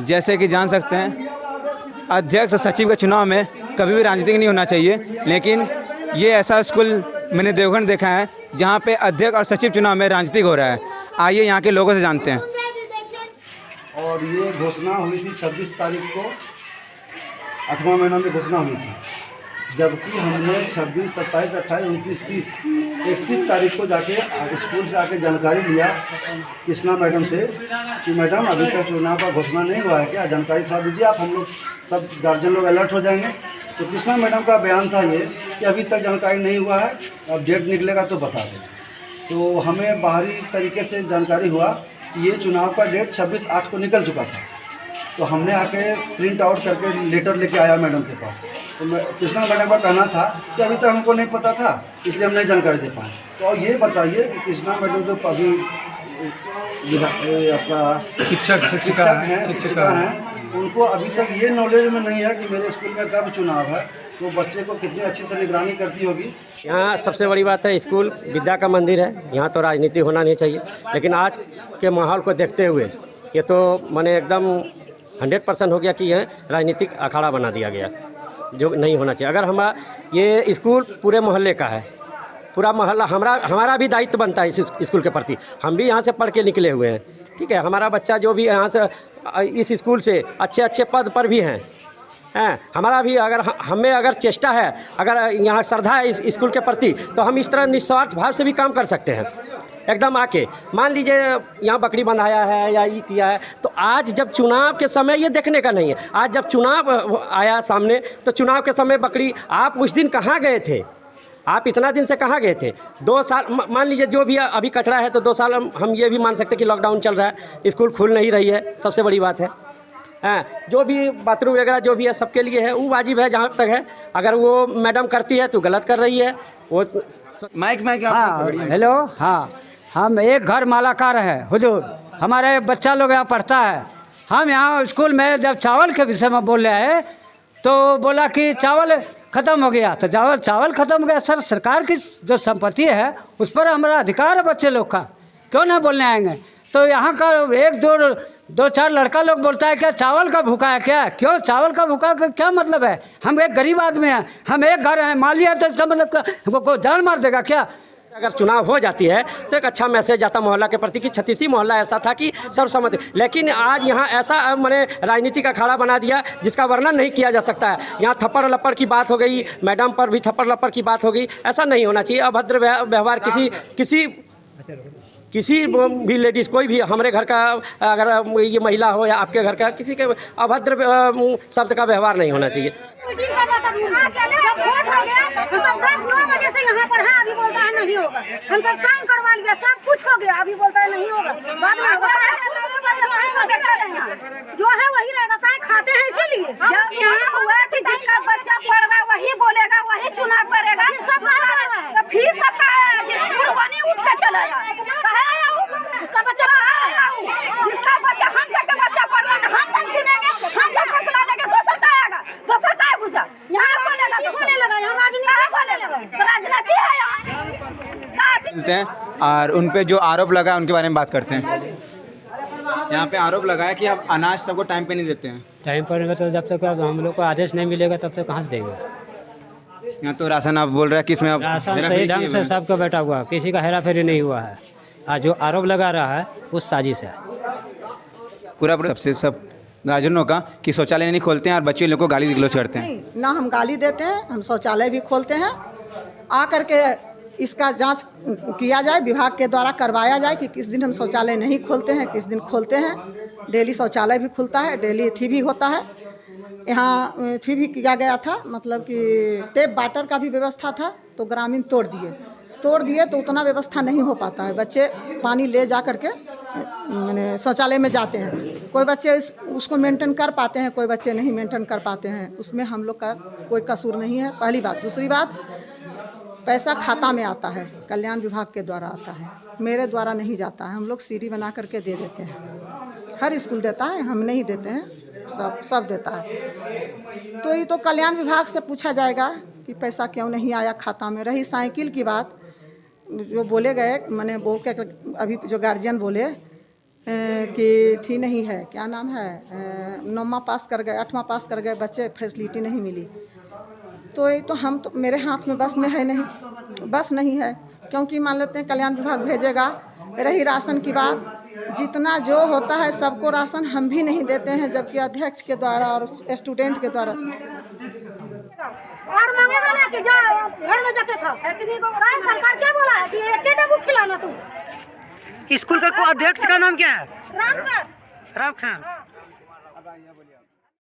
जैसे कि जान सकते हैं, अध्यक्ष सचिव के चुनाव में कभी भी राजनीति नहीं होना चाहिए, लेकिन ये ऐसा स्कूल मैंने देवघर देखा है जहाँ पे अध्यक्ष और सचिव चुनाव में राजनीतिक हो रहा है। आइए यहाँ के लोगों से जानते हैं। और ये घोषणा हुई थी 26 तारीख को, 8वां महीना में घोषणा हुई थी, जबकि हमने 26, 27, 28, 29, 30, 31 तारीख को जाके स्कूल से आके जानकारी लिया कृष्णा मैडम से कि मैडम अभी तक चुनाव का घोषणा नहीं हुआ है क्या, जानकारी थोड़ा दीजिए आप, हम लोग सब गार्जियन लोग अलर्ट हो जाएंगे। तो कृष्णा मैडम का बयान था ये कि अभी तक जानकारी नहीं हुआ है, अब डेट निकलेगा तो बता दें। तो हमें बाहरी तरीके से जानकारी हुआ कि ये चुनाव का डेट 26/8 को निकल चुका था। तो हमने आके प्रिंट आउट करके लेटर लेके आया मैडम के पास। तो कृष्णा मैडम का कहना था कि अभी तक हमको नहीं पता था, इसलिए हम नहीं जानकारी दे पाए। तो ये बताइए कि कृष्णा मैडम जो अभी आपका शिक्षिका हैं, उनको अभी तक ये नॉलेज में नहीं है कि मेरे स्कूल में कब चुनाव है, तो बच्चे को कितनी अच्छी से निगरानी करती होगी। यहाँ सबसे बड़ी बात है, स्कूल विद्या का मंदिर है, यहाँ तो राजनीति होना नहीं चाहिए। लेकिन आज के माहौल को देखते हुए ये तो मैंने एकदम 100% हो गया कि यह राजनीतिक अखाड़ा बना दिया गया, जो नहीं होना चाहिए। अगर ये स्कूल पूरे मोहल्ले का है, पूरा मोहल्ला हमारा भी दायित्व बनता है इस स्कूल के प्रति। हम भी यहाँ से पढ़ के निकले हुए हैं, ठीक है। हमारा बच्चा जो भी यहाँ से इस स्कूल से अच्छे पद पर भी हैं, हमारा भी अगर हमें अगर चेष्टा है, अगर यहाँ श्रद्धा है इस स्कूल के प्रति, तो हम इस तरह निस्वार्थ भाव से भी काम कर सकते हैं। एकदम आके मान लीजिए यहाँ बकरी बंधाया है या ये किया है, तो आज जब चुनाव के समय ये देखने का नहीं है। आज जब चुनाव आया सामने, तो चुनाव के समय बकरी, आप उस दिन कहाँ गए थे? आप इतना दिन से कहाँ गए थे? 2 साल मान लीजिए जो भी अभी कचरा है, तो 2 साल हम ये भी मान सकते हैं कि लॉकडाउन चल रहा है, स्कूल खुल नहीं रही है, सबसे बड़ी बात है। जो भी बाथरूम वगैरह जो भी है सबके लिए है, वो वाजिब है जहाँ तक है। अगर वो मैडम करती है तो गलत कर रही है वो। माइक हाँ, हेलो, हाँ, हम एक घर मालाकार हैं हुजूर, हमारे बच्चा लोग यहाँ पढ़ता है। हम यहाँ स्कूल में जब चावल के विषय में बोल रहे हैं, तो बोला कि चावल ख़त्म हो गया, तो चावल ख़त्म हो गया। सर, सरकार की जो संपत्ति है उस पर हमारा अधिकार है बच्चे लोग का, क्यों ना बोलने आएंगे? तो यहाँ का एक दो चार लड़का लोग बोलता है क्या चावल का भूखा है क्या? क्यों चावल का भूखा का क्या मतलब है? हम एक गरीब आदमी हैं, हम एक घर हैं, मान लिया तो इसका मतलब हमको जान मार देगा क्या? अगर चुनाव हो जाती है तो एक अच्छा मैसेज जाता मोहल्ला के प्रति कि छत्तीसी मोहल्ला ऐसा था कि सर्वसम्मति। लेकिन आज यहाँ ऐसा मैंने राजनीति का अखाड़ा बना दिया जिसका वर्णन नहीं किया जा सकता है। यहाँ थप्पड़ लप्पड़ की बात हो गई, मैडम पर भी थप्पड़ लप्पड़ की बात हो गई। ऐसा नहीं होना चाहिए। अभद्र व्यवहार किसी भी लेडीज़, कोई भी हमारे घर का, अगर ये महिला हो या आपके घर का, किसी के अभद्र शब्द का व्यवहार नहीं होना चाहिए। हम सब 10-9 बजे से यहाँ पर है, अभी बोलता है नहीं होगा। हम सब साइन करवा लिया, सब कुछ हो गया, अभी बोलता है नहीं होगा। बाद में जो है वही रहेगा, कहीं खाते हैं इसीलिए। जब यहाँ हुआ कि जिसका बच्चा पढ़ रहा है वही बोलेगा, वही चुनाव करेगा, सब तो फिर सबका कुर्बानी उठ के चला जाए। उसका बच्चा जिसका बच्चा हम सबका बच्चा पढ़ रहा है, हम सब चुनेंगे, हम सब फैसला लेंगे। दोसर का आएगा, दोसर का घुसा यहाँ बोलेगा, बोलने लगा, यहाँ राजनीति है यहाँ। और उन पे जो आरोप लगा है उनके बारे में बात करते हैं। यहाँ पे आरोप लगा है कि आप अनाज सबको टाइम पे नहीं देते हैं। टाइम पर तो जब तक हम लोग को आदेश नहीं मिलेगा तब तक कहाँ से देंगे? यहाँ तो राशन आप बोल रहे हैं कि इसमें आप राशन सही ढंग से सबका बैठा हुआ, किसी का हेरा फेरी नहीं हुआ है। आज जो आरोप लगा रहा है उस साजिश है पूरा सबसे सब गार्जियनों का कि शौचालय नहीं खोलते हैं और बच्चे लोग को गाली गलौज करते हैं। ना हम गाली देते हैं, हम शौचालय भी खोलते हैं। आ करके इसका जांच किया जाए, विभाग के द्वारा करवाया जाए कि किस दिन हम शौचालय नहीं खोलते हैं, किस दिन खोलते हैं। डेली शौचालय भी खुलता है, डेली थी भी होता है। यहाँ थी भी किया गया था, मतलब कि टेप वाटर का भी व्यवस्था था, तो ग्रामीण तोड़ दिए तो उतना व्यवस्था नहीं हो पाता है। बच्चे पानी ले जा करके मैंने शौचालय में जाते हैं। कोई बच्चे उसको मेंटेन कर पाते हैं, कोई बच्चे नहीं मेंटेन कर पाते हैं। उसमें हम लोग का कोई कसूर नहीं है, पहली बात। दूसरी बात, पैसा खाता में आता है, कल्याण विभाग के द्वारा आता है, मेरे द्वारा नहीं जाता है। हम लोग सीढ़ी बना करके दे देते हैं। हर स्कूल देता है, हम नहीं देते हैं, सब देता है। तो ये तो कल्याण विभाग से पूछा जाएगा कि पैसा क्यों नहीं आया खाता में। रही साइकिल की बात, जो बोले गए, मैंने बोल के अभी जो गार्जियन बोले कि थी नहीं है, क्या नाम है, 9वां पास कर गए, 8वां पास कर गए बच्चे, फैसिलिटी नहीं मिली। तो ये तो हम तो मेरे हाथ में बस में है नहीं, बस नहीं है, क्योंकि मान लेते हैं कल्याण विभाग भेजेगा। रही राशन की बात, जितना जो होता है सबको राशन हम भी नहीं देते हैं, जबकि अध्यक्ष के द्वारा और स्टूडेंट के द्वारा। और मांगेगा ना कि जा घर में जाके खा, सरकार क्या बोला है कि एक डब्बू खिलाना तू। स्कूल का अध्यक्ष का नाम क्या है? राम सर। राम सर।